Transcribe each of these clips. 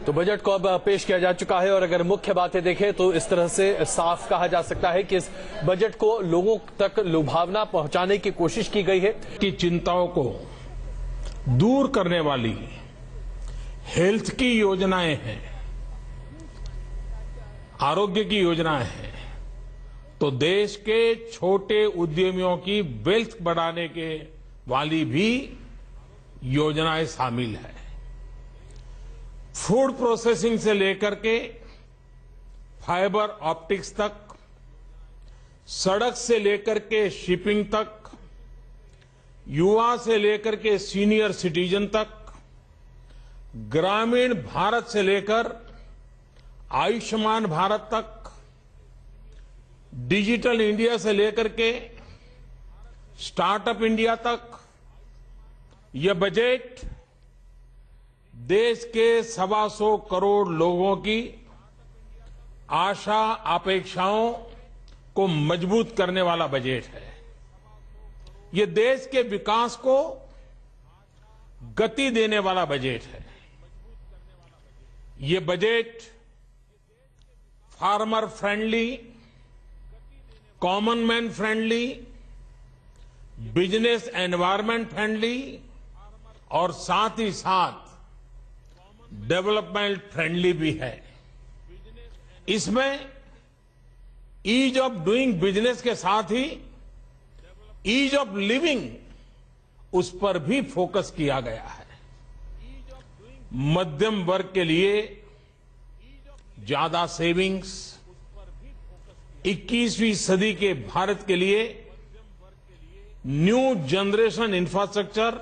तो बजट को अब पेश किया जा चुका है और अगर मुख्य बातें देखें तो इस तरह से साफ कहा जा सकता है कि इस बजट को लोगों तक लुभावना पहुंचाने की कोशिश की गई है की चिंताओं को दूर करने वाली हेल्थ की योजनाएं हैं, आरोग्य की योजनाएं हैं, तो देश के छोटे उद्यमियों की वेल्थ बढ़ाने के वाली भी योजनाएं शामिल है। फूड प्रोसेसिंग से लेकर के फाइबर ऑप्टिक्स तक, सड़क से लेकर के शिपिंग तक, युवा से लेकर के सीनियर सिटीजन तक, ग्रामीण भारत से लेकर आयुष्मान भारत तक, डिजिटल इंडिया से लेकर के स्टार्टअप इंडिया तक, यह बजट देश के 125 करोड़ लोगों की आशा अपेक्षाओं को मजबूत करने वाला बजट है। ये देश के विकास को गति देने वाला बजट है। ये budget farmer friendly, common man friendly, business environment friendly और साथ ही साथ डेवलपमेंट फ्रेंडली भी है। इसमें ईज ऑफ डूइंग बिजनेस के साथ ही ईज ऑफ लिविंग, उस पर भी फोकस किया गया है। मध्यम वर्ग के लिए ज्यादा सेविंग्स, 21वीं सदी के भारत के लिए न्यू जनरेशन इंफ्रास्ट्रक्चर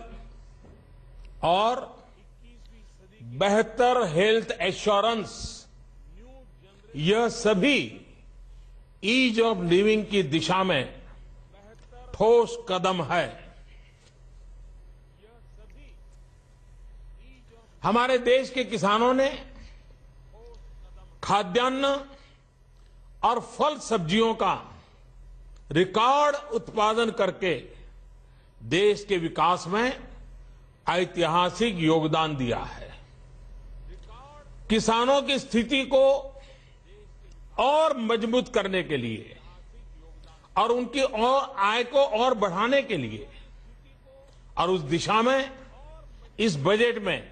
और बेहतर हेल्थ एश्योरेंस, यह सभी ईज ऑफ लिविंग की दिशा में ठोस कदम है। हमारे देश के किसानों ने खाद्यान्न और फल सब्जियों का रिकॉर्ड उत्पादन करके देश के विकास में ऐतिहासिक योगदान दिया है। किसानों की स्थिति को और मजबूत करने के लिए और उनकी और आय को और बढ़ाने के लिए और उस दिशा में इस बजट में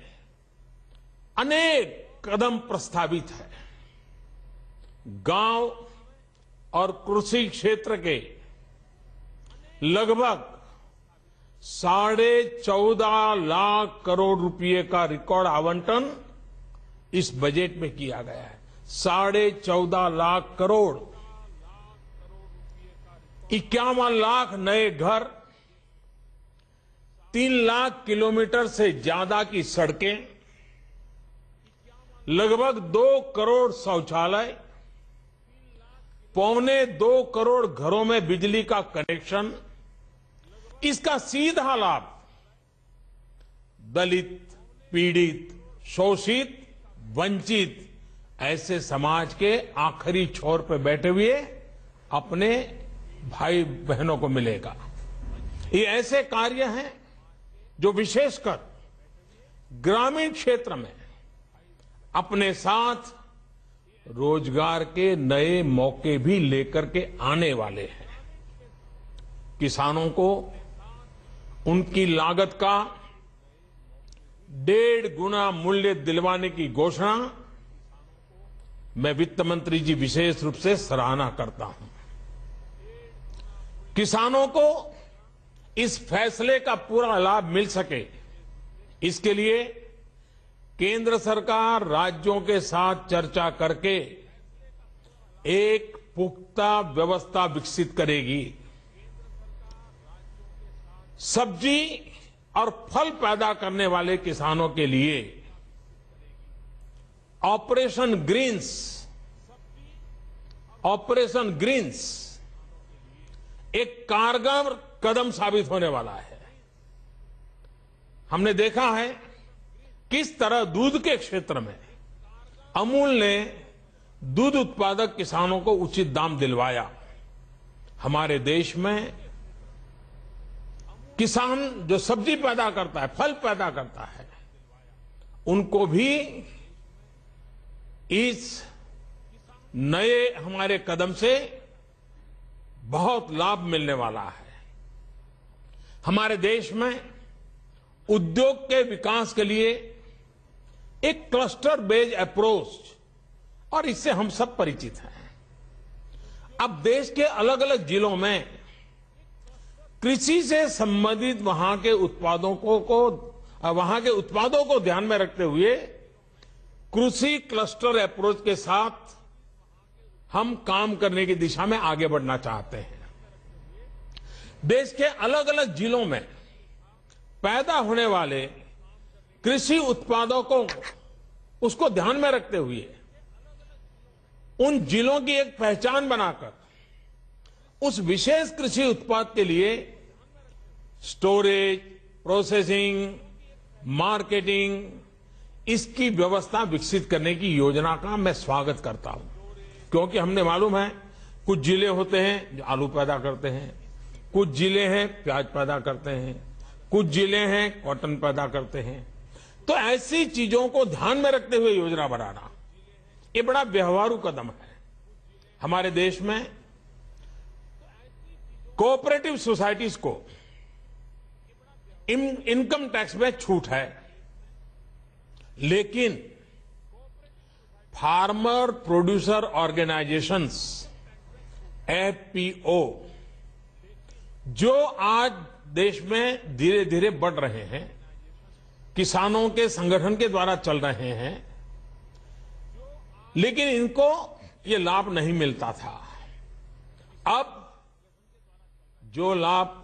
अनेक कदम प्रस्तावित है। गांव और कृषि क्षेत्र के लगभग 14.5 लाख करोड़ रुपए का रिकॉर्ड आवंटन इस बजट में किया गया है। 14.5 लाख करोड़, 51 लाख नए घर, 3 लाख किलोमीटर से ज्यादा की सड़कें, लगभग 2 करोड़ शौचालय, 1.25 करोड़ घरों में बिजली का कनेक्शन। इसका सीधा लाभ दलित, पीड़ित, शोषित, वंचित ऐसे समाज के आखिरी छोर पर बैठे हुए अपने भाई बहनों को मिलेगा। ये ऐसे कार्य हैं जो विशेषकर ग्रामीण क्षेत्र में अपने साथ रोजगार के नए मौके भी लेकर के आने वाले हैं। किसानों को उनकी लागत का 1.5 गुना मूल्य दिलवाने की घोषणा मैं वित्त मंत्री जी विशेष रूप से सराहना करता हूं। किसानों को इस फैसले का पूरा लाभ मिल सके, इसके लिए केंद्र सरकार राज्यों के साथ चर्चा करके एक पुख्ता व्यवस्था विकसित करेगी। सब्जी और फल पैदा करने वाले किसानों के लिए ऑपरेशन ग्रीन्स एक कारगर कदम साबित होने वाला है। हमने देखा है किस तरह दूध के क्षेत्र में अमूल ने दूध उत्पादक किसानों को उचित दाम दिलवाया। हमारे देश में किसान जो सब्जी पैदा करता है, फल पैदा करता है, उनको भी इस नए हमारे कदम से बहुत लाभ मिलने वाला है। हमारे देश में उद्योग के विकास के लिए एक क्लस्टर बेस्ड अप्रोच, और इससे हम सब परिचित हैं। अब देश के अलग अलग जिलों में कृषि से संबंधित वहां के उत्पादों को ध्यान में रखते हुए कृषि क्लस्टर अप्रोच के साथ हम काम करने की दिशा में आगे बढ़ना चाहते हैं। देश के अलग अलग जिलों में पैदा होने वाले कृषि उत्पादों को उसको ध्यान में रखते हुए उन जिलों की एक पहचान बनाकर उस विशेष कृषि उत्पाद के लिए स्टोरेज, प्रोसेसिंग, मार्केटिंग, इसकी व्यवस्था विकसित करने की योजना का मैं स्वागत करता हूं। क्योंकि हमने मालूम है कुछ जिले होते हैं जो आलू पैदा करते हैं, कुछ जिले हैं प्याज पैदा करते हैं, कुछ जिले हैं कॉटन पैदा करते हैं। तो ऐसी चीजों को ध्यान में रखते हुए योजना बनाना ये बड़ा व्यवहारु कदम है। हमारे देश में कोऑपरेटिव सोसाइटीज को इनकम टैक्स में छूट है, लेकिन फार्मर प्रोड्यूसर ऑर्गेनाइजेशंस एफपीओ जो आज देश में धीरे धीरे बढ़ रहे हैं, किसानों के संगठन के द्वारा चल रहे हैं, लेकिन इनको ये लाभ नहीं मिलता था। अब जो लाभ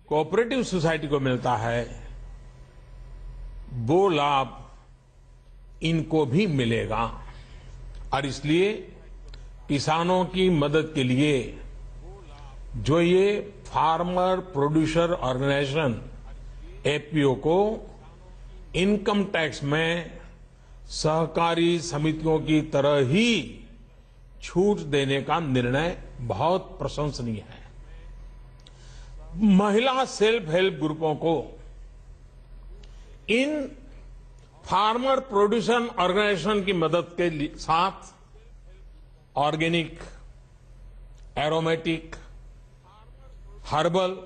कोऑपरेटिव सोसाइटी को मिलता है वो लाभ इनको भी मिलेगा, और इसलिए किसानों की मदद के लिए जो ये फार्मर प्रोड्यूसर ऑर्गेनाइजेशन एफपीओ को इनकम टैक्स में सहकारी समितियों की तरह ही छूट देने का निर्णय बहुत प्रशंसनीय है। महिला सेल्फ हेल्प ग्रुपों को इन फार्मर प्रोड्यूसर ऑर्गेनाइजेशन की मदद के साथ ऑर्गेनिक, एरोमेटिक, हर्बल,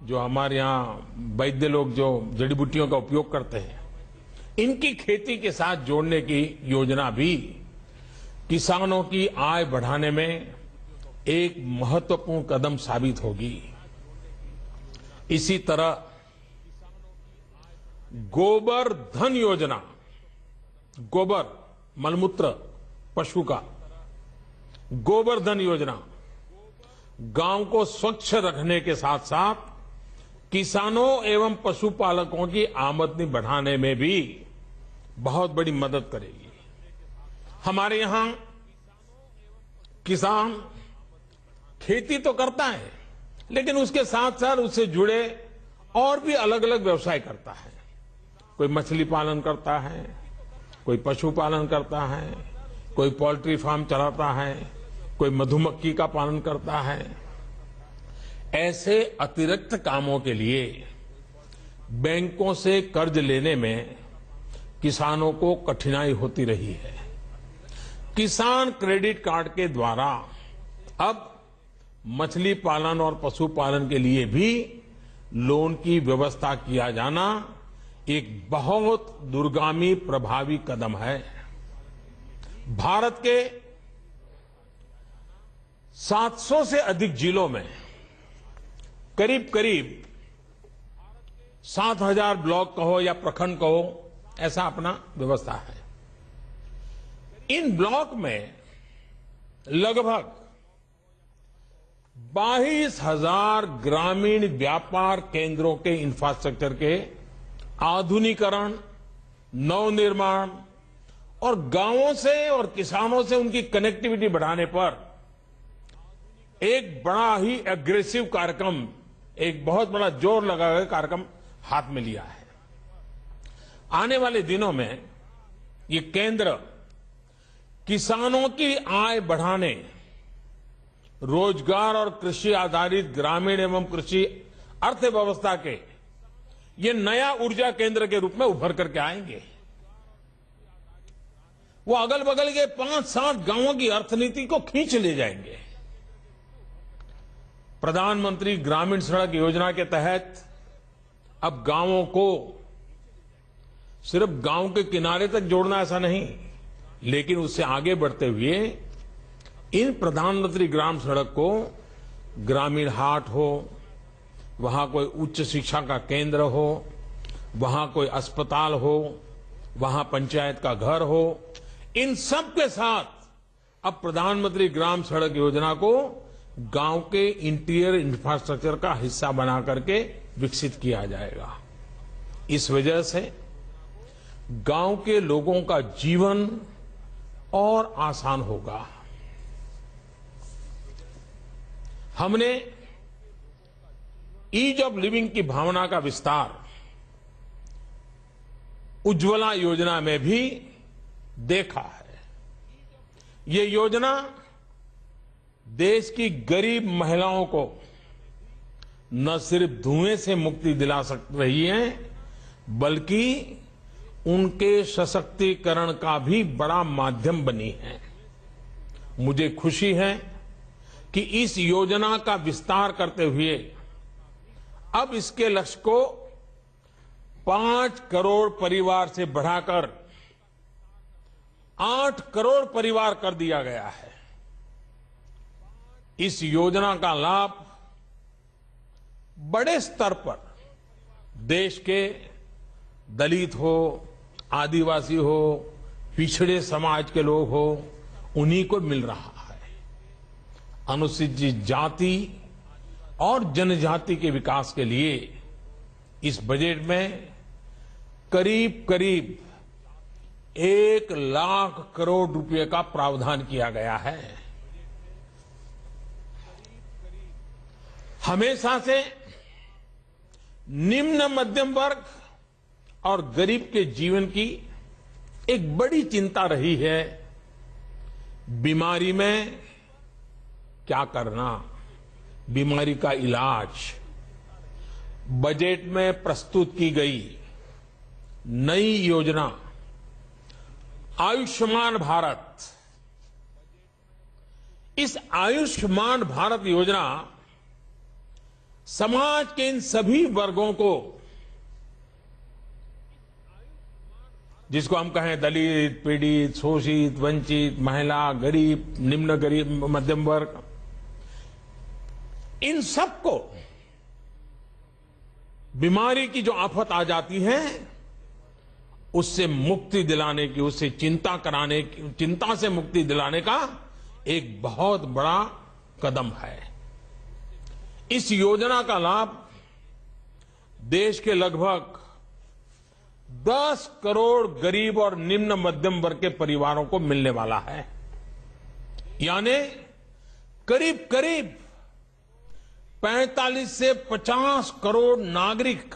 जो हमारे यहां वैद्य लोग जो जड़ी बूटियों का उपयोग करते हैं, इनकी खेती के साथ जोड़ने की योजना भी किसानों की आय बढ़ाने में एक महत्वपूर्ण कदम साबित होगी। इसी तरह गोबर धन योजना, गोबर मलमूत्र पशु का, गोबर धन योजना गांव को स्वच्छ रखने के साथ साथ किसानों एवं पशुपालकों की आमदनी बढ़ाने में भी बहुत बड़ी मदद करेगी। हमारे यहां किसान खेती तो करता है, लेकिन उसके साथ साथ उससे जुड़े और भी अलग अलग व्यवसाय करता है। कोई मछली पालन करता है, कोई पशुपालन करता है, कोई पोल्ट्री फार्म चलाता है, कोई मधुमक्खी का पालन करता है। ऐसे अतिरिक्त कामों के लिए बैंकों से कर्ज लेने में किसानों को कठिनाई होती रही है। किसान क्रेडिट कार्ड के द्वारा अब मछली पालन और पशुपालन के लिए भी लोन की व्यवस्था किया जाना एक बहुत दूरगामी प्रभावी कदम है। भारत के 700 से अधिक जिलों में करीब करीब 7,000 ब्लॉक कहो या प्रखंड कहो, ऐसा अपना व्यवस्था है। इन ब्लॉक में लगभग 22,000 ग्रामीण व्यापार केंद्रों के इंफ्रास्ट्रक्चर के आधुनिकीकरण, नवनिर्माण और गांवों से और किसानों से उनकी कनेक्टिविटी बढ़ाने पर एक बड़ा ही एग्रेसिव कार्यक्रम, एक बहुत बड़ा जोर लगा हुआ कार्यक्रम हाथ में लिया है। आने वाले दिनों में ये केंद्र किसानों की आय बढ़ाने, रोजगार और कृषि आधारित ग्रामीण एवं कृषि अर्थव्यवस्था के ये नया ऊर्जा केंद्र के रूप में उभर करके आएंगे। वो अगल बगल के 5-7 गांवों की अर्थनीति को खींच ले जाएंगे। प्रधानमंत्री ग्रामीण सड़क योजना के तहत अब गांवों को सिर्फ गांव के किनारे तक जोड़ना ऐसा नहीं, लेकिन उससे आगे बढ़ते हुए इन प्रधानमंत्री ग्राम सड़क को ग्रामीण हाट हो, वहां कोई उच्च शिक्षा का केंद्र हो, वहां कोई अस्पताल हो, वहां पंचायत का घर हो, इन सब के साथ अब प्रधानमंत्री ग्राम सड़क योजना को गांव के इंटीरियर इंफ्रास्ट्रक्चर का हिस्सा बना करके विकसित किया जाएगा। इस वजह से गांव के लोगों का जीवन और आसान होगा। हमने ईज ऑफ लिविंग की भावना का विस्तार उज्ज्वला योजना में भी देखा है। ये योजना देश की गरीब महिलाओं को न सिर्फ धुएं से मुक्ति दिला रही है, बल्कि उनके सशक्तिकरण का भी बड़ा माध्यम बनी है। मुझे खुशी है कि इस योजना का विस्तार करते हुए अब इसके लक्ष्य को 5 करोड़ परिवार से बढ़ाकर 8 करोड़ परिवार कर दिया गया है। इस योजना का लाभ बड़े स्तर पर देश के दलित हो, आदिवासी हो, पिछड़े समाज के लोग हो, उन्हीं को मिल रहा है। अनुसूचित जाति और जनजाति के विकास के लिए इस बजट में करीब करीब 1 लाख करोड़ रुपए का प्रावधान किया गया है। हमेशा से निम्न मध्यम वर्ग और गरीब के जीवन की एक बड़ी चिंता रही है, बीमारी में क्या करना, बीमारी का इलाज। बजट में प्रस्तुत की गई नई योजना आयुष्मान भारत, इस आयुष्मान भारत योजना समाज के इन सभी वर्गों को, जिसको हम कहें दलित, पीड़ित, शोषित, वंचित, महिला, गरीब, निम्न गरीब, मध्यम वर्ग, इन सबको बीमारी की जो आफत आ जाती है उससे मुक्ति दिलाने की, उससे चिंता से मुक्ति दिलाने का एक बहुत बड़ा कदम है। इस योजना का लाभ देश के लगभग 10 करोड़ गरीब और निम्न मध्यम वर्ग के परिवारों को मिलने वाला है। यानी करीब करीब 45 से 50 करोड़ नागरिक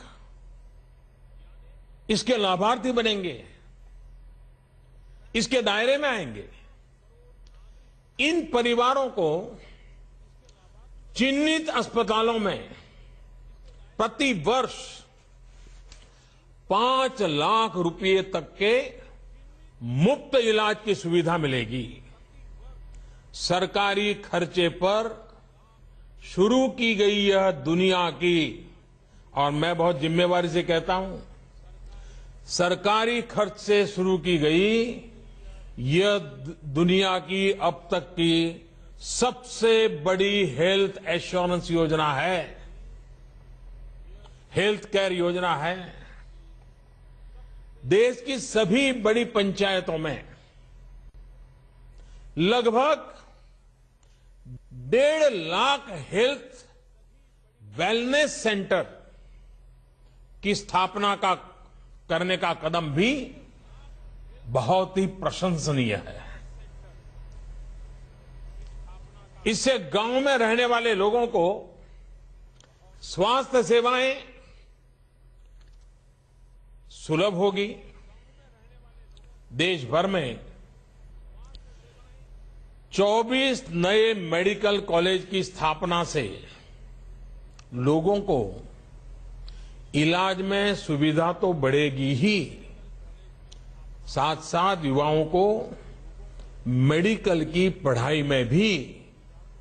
इसके लाभार्थी बनेंगे, इसके दायरे में आएंगे। इन परिवारों को चिन्हित अस्पतालों में प्रति वर्ष 5 लाख रुपए तक के मुफ्त इलाज की सुविधा मिलेगी। सरकारी खर्चे पर शुरू की गई यह दुनिया की, और मैं बहुत जिम्मेवारी से कहता हूं, सरकारी खर्च से शुरू की गई यह दुनिया की अब तक की सबसे बड़ी हेल्थ एश्योरेंस योजना है, हेल्थ केयर योजना है। देश की सभी बड़ी पंचायतों में लगभग 1.5 लाख हेल्थ वेलनेस सेंटर की स्थापना करने का कदम भी बहुत ही प्रशंसनीय है। इससे गांव में रहने वाले लोगों को स्वास्थ्य सेवाएं सुलभ होगी। देश भर में 24 नए मेडिकल कॉलेज की स्थापना से लोगों को इलाज में सुविधा तो बढ़ेगी ही, साथ साथ युवाओं को मेडिकल की पढ़ाई में भी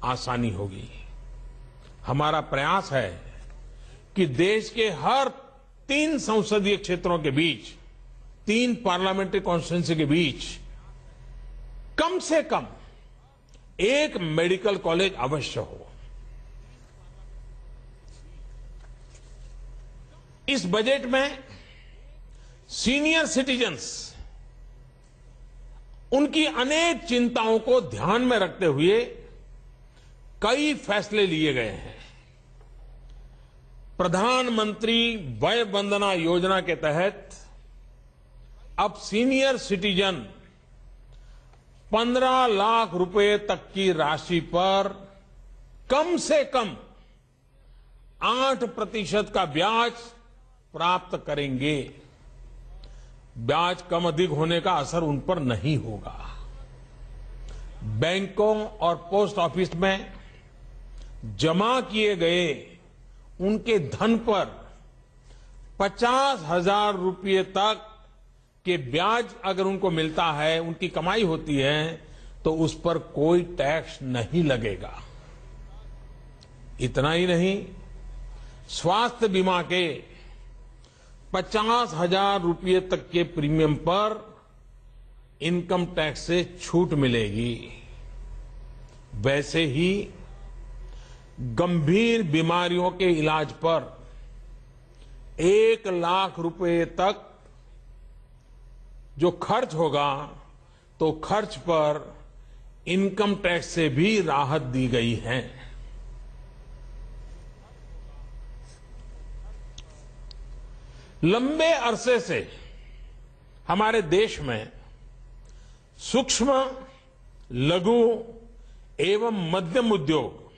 आसानी होगी। हमारा प्रयास है कि देश के हर 3 संसदीय क्षेत्रों के बीच, 3 पार्लियामेंट्री कॉन्स्टिट्यूंसी के बीच कम से कम एक मेडिकल कॉलेज अवश्य हो। इस बजट में सीनियर सिटीजन्स, उनकी अनेक चिंताओं को ध्यान में रखते हुए कई फैसले लिए गए हैं। प्रधानमंत्री वय वंदना योजना के तहत अब सीनियर सिटीजन 15 लाख रुपए तक की राशि पर कम से कम 8% का ब्याज प्राप्त करेंगे। ब्याज कम अधिक होने का असर उन पर नहीं होगा। बैंकों और पोस्ट ऑफिस में जमा किए गए उनके धन पर 50,000 रुपये तक के ब्याज अगर उनको मिलता है, उनकी कमाई होती है, तो उस पर कोई टैक्स नहीं लगेगा। इतना ही नहीं, स्वास्थ्य बीमा के 50,000 रुपये तक के प्रीमियम पर इनकम टैक्स से छूट मिलेगी। वैसे ही गंभीर बीमारियों के इलाज पर 1 लाख रुपए तक जो खर्च होगा, तो खर्च पर इनकम टैक्स से भी राहत दी गई है। लंबे अरसे से हमारे देश में सूक्ष्म, लघु एवं मध्यम उद्योग,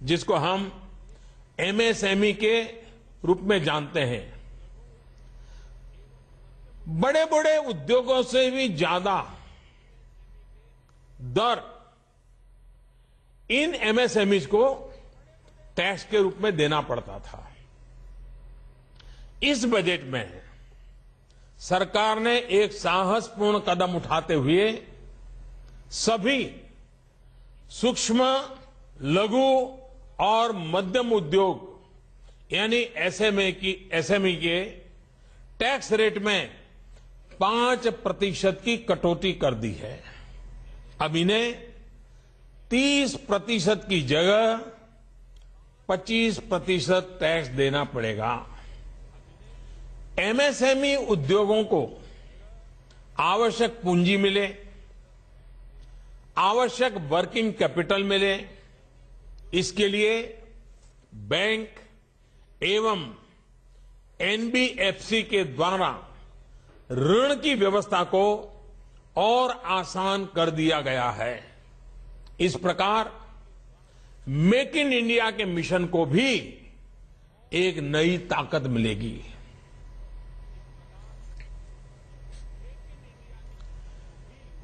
जिसको हम एमएसएमई के रूप में जानते हैं, बड़े बड़े उद्योगों से भी ज्यादा दर इन एमएसएमई को टैक्स के रूप में देना पड़ता था। इस बजट में सरकार ने एक साहसपूर्ण कदम उठाते हुए सभी सूक्ष्म, लघु और मध्यम उद्योग यानी एसएमई के टैक्स रेट में 5% की कटौती कर दी है। अब इन्हें 30% की जगह 25% टैक्स देना पड़ेगा। एमएसएमई उद्योगों को आवश्यक पूंजी मिले, आवश्यक वर्किंग कैपिटल मिले, इसके लिए बैंक एवं एनबीएफसी के द्वारा ऋण की व्यवस्था को और आसान कर दिया गया है। इस प्रकार मेक इन इंडिया के मिशन को भी एक नई ताकत मिलेगी।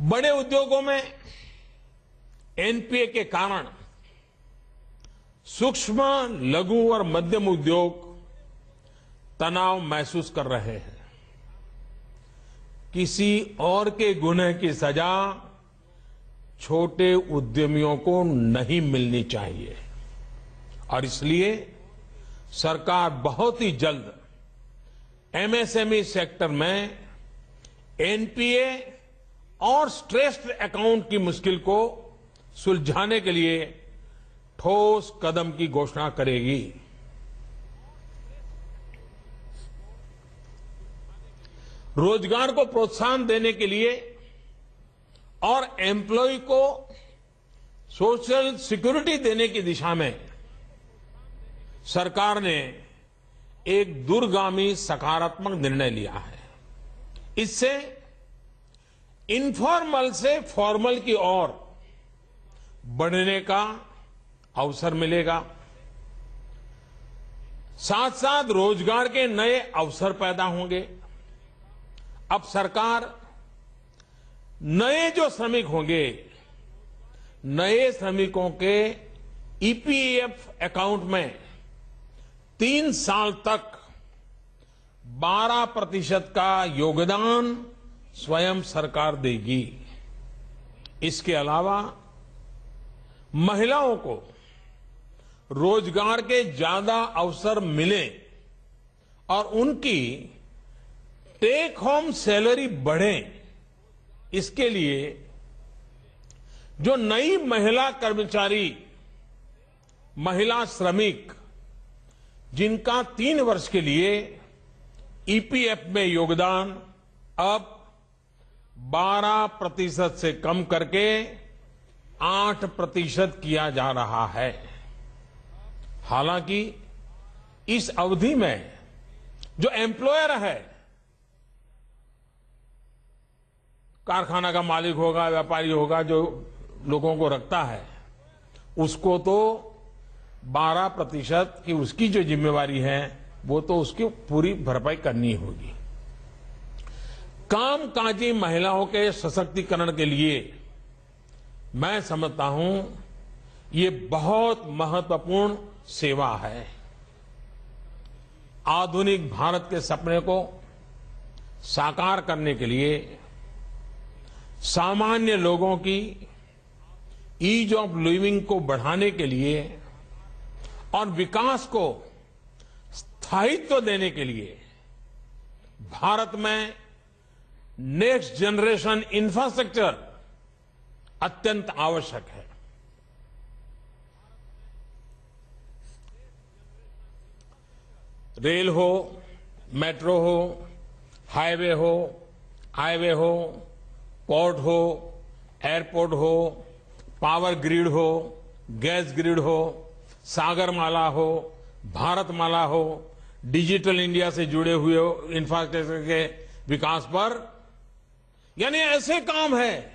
बड़े उद्योगों में एनपीए के कारण सूक्ष्म, लघु और मध्यम उद्योग तनाव महसूस कर रहे हैं। किसी और के गुनाह की सजा छोटे उद्यमियों को नहीं मिलनी चाहिए और इसलिए सरकार बहुत ही जल्द एमएसएमई सेक्टर में एनपीए और स्ट्रेस्ड अकाउंट की मुश्किल को सुलझाने के लिए ठोस कदम की घोषणा करेगी। रोजगार को प्रोत्साहन देने के लिए और एम्प्लॉय को सोशल सिक्योरिटी देने की दिशा में सरकार ने एक दूरगामी सकारात्मक निर्णय लिया है। इससे इनफॉर्मल से फॉर्मल की ओर बढ़ने का अवसर मिलेगा। साथ साथ रोजगार के नए अवसर पैदा होंगे। अब सरकार नए जो श्रमिक होंगे, नए श्रमिकों के ईपीएफ अकाउंट में 3 साल तक 12% का योगदान स्वयं सरकार देगी। इसके अलावा महिलाओं को रोजगार के ज्यादा अवसर मिले और उनकी टेक होम सैलरी बढ़े, इसके लिए जो नई महिला कर्मचारी, महिला श्रमिक जिनका 3 वर्ष के लिए ईपीएफ में योगदान अब 12% से कम करके 8% किया जा रहा है। हालांकि इस अवधि में जो एम्प्लॉयर है, कारखाना का मालिक होगा, व्यापारी होगा, जो लोगों को रखता है, उसको तो 12% की उसकी जो जिम्मेवारी है वो तो उसकी पूरी भरपाई करनी होगी। कामकाजी महिलाओं के सशक्तिकरण के लिए मैं समझता हूं ये बहुत महत्वपूर्ण सेवा है। आधुनिक भारत के सपने को साकार करने के लिए सामान्य लोगों की ईज ऑफ लिविंग को बढ़ाने के लिए और विकास को स्थायित्व देने के लिए भारत में नेक्स्ट जनरेशन इंफ्रास्ट्रक्चर अत्यंत आवश्यक है। रेल हो, मेट्रो हो, हाईवे हो, हाईवे हो, पोर्ट हो, एयरपोर्ट हो, पावर ग्रिड हो, गैस ग्रिड हो, सागरमाला हो, भारतमाला हो, डिजिटल इंडिया से जुड़े हुए इंफ्रास्ट्रक्चर के विकास पर, यानी ऐसे काम है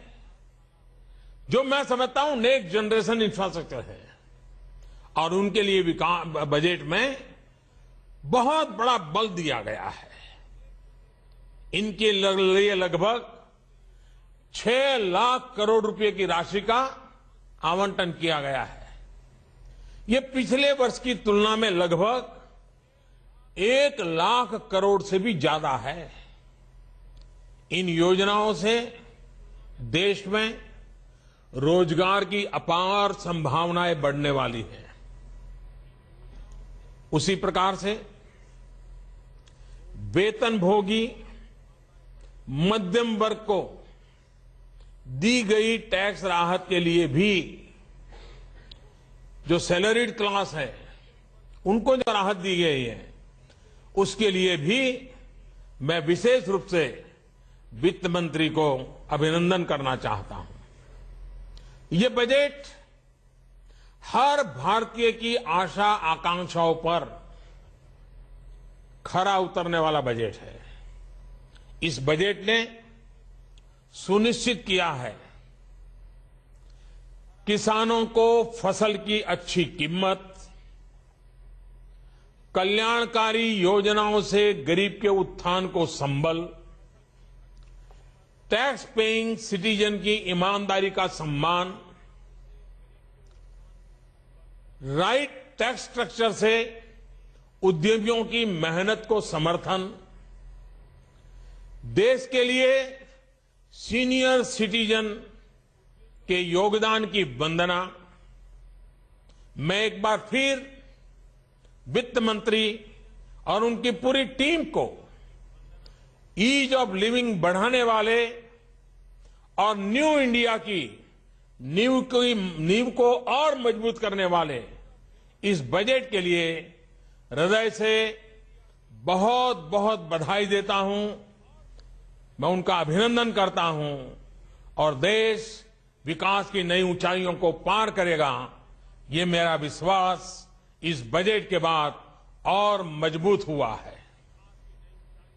जो मैं समझता हूं नेक्स्ट जनरेशन इंफ्रास्ट्रक्चर है और उनके लिए बजट में बहुत बड़ा बल दिया गया है। इनके लिए लगभग 6 लाख करोड़ रुपए की राशि का आवंटन किया गया है। ये पिछले वर्ष की तुलना में लगभग 1 लाख करोड़ से भी ज्यादा है। इन योजनाओं से देश में रोजगार की अपार संभावनाएं बढ़ने वाली हैं। उसी प्रकार से वेतनभोगी मध्यम वर्ग को दी गई टैक्स राहत के लिए भी जो सैलरीड क्लास है उनको जो राहत दी गई है उसके लिए भी मैं विशेष रूप से वित्त मंत्री को अभिनंदन करना चाहता हूं। ये बजट हर भारतीय की आशा आकांक्षाओं पर खरा उतरने वाला बजट है। इस बजट ने सुनिश्चित किया है किसानों को फसल की अच्छी कीमत, कल्याणकारी योजनाओं से गरीब के उत्थान को संबल, टैक्स पेइंग सिटीजन की ईमानदारी का सम्मान, राइट टैक्स स्ट्रक्चर से उद्यमियों की मेहनत को समर्थन, देश के लिए सीनियर सिटीजन के योगदान की वंदना। मैं एक बार फिर वित्त मंत्री और उनकी पूरी टीम को ईज ऑफ लिविंग बढ़ाने वाले और न्यू इंडिया की नींव को और मजबूत करने वाले इस बजट के लिए हृदय से बहुत बहुत बधाई देता हूं। मैं उनका अभिनंदन करता हूं और देश विकास की नई ऊंचाइयों को पार करेगा, ये मेरा विश्वास इस बजट के बाद और मजबूत हुआ है।